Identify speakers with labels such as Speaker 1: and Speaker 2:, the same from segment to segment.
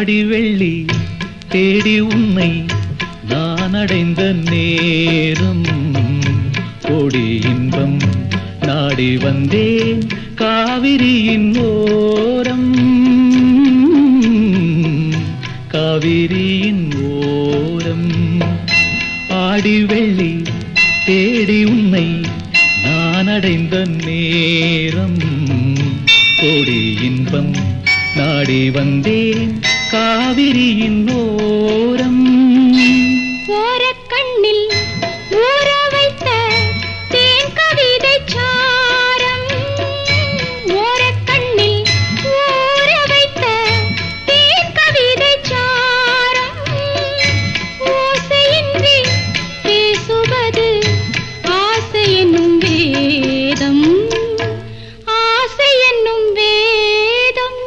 Speaker 1: ஆடி வெள்ளி தேடி உன்னை நான் அடைந்த நேரம் கோடி இன்பம் நாடி வந்தேன் காவிரியின் ஓரம் காவிரியின் ஓரம் ஆடி வெள்ளி தேடி உன்னை நான் அடைந்த நேரம் கோடி இன்பம் நாடி வந்தேன் காவிரியின் ஓரம்
Speaker 2: ஓரக்கண்ணில் ஊற வைத்த தேன் கவிதை சாரம் ஓரக்கண்ணில் ஊற வைத்த தேன் கவிதை சாரம் ஓசையின்றி பேசுவது ஆசை என்னும் வேதம் ஆசை என்னும் வேதம்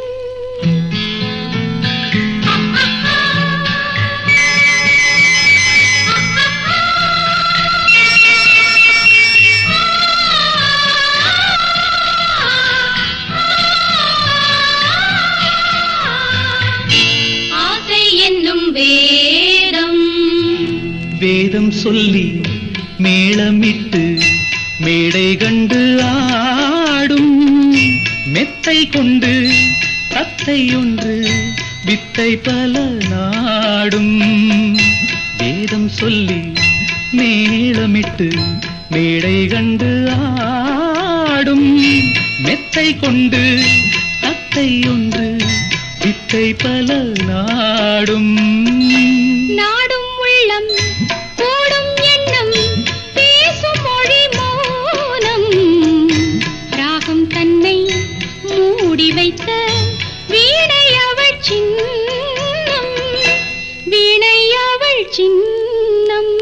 Speaker 2: வேதம்
Speaker 1: வேதம் சொல்லி மேளமிட்டு மேடை கண்டு ஆடும் மெத்தை கொண்டு தத்தை ஒன்று வித்தை பல நாடும் வேதம் சொல்லி மேளமிட்டு மேடை கண்டு ஆடும் மெத்தை கொண்டு தத்தை ஒன்று வித்தை பல நாடும்
Speaker 2: நாடும் உள்ளம் கூடும் எண்ணம் பேசும் மொழி மௌனம் ராகம் தன்னை மூடி வைத்த வீணை அவள் சின்னம் வீணை அவள் சின்னம்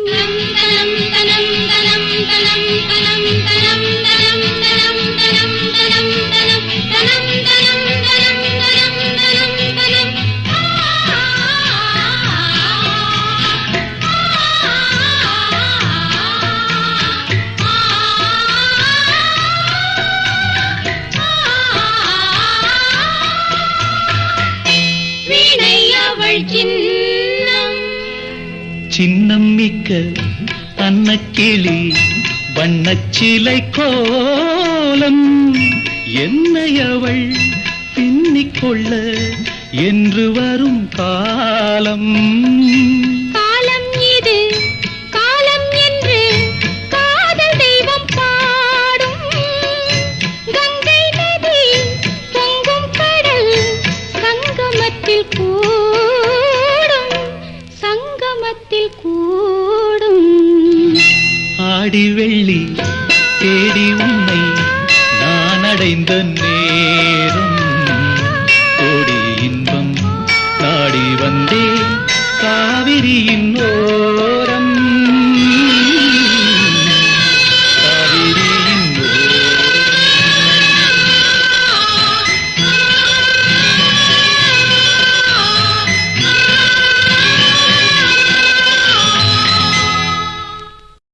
Speaker 2: தனம் தனம் தனம் தனம் தனம் தனம் தனம் தனம் தனம் தனம் தனம் தனம்
Speaker 1: சின்னம் மிக்க அன்னக்கிளி வண்ணச்சிலை கோலம் என்னை அவள் பின்னிக்கொள்ள என்று வரும் காலம்
Speaker 2: காலம் இது காலம் என்று காதல் தெய்வம் பாடும் கங்கை நதி பொங்கும் கடல் சங்கமத்தில் கூடும் சங்கமத்தில் கூடும்
Speaker 1: ஆடி வெள்ளி தேடி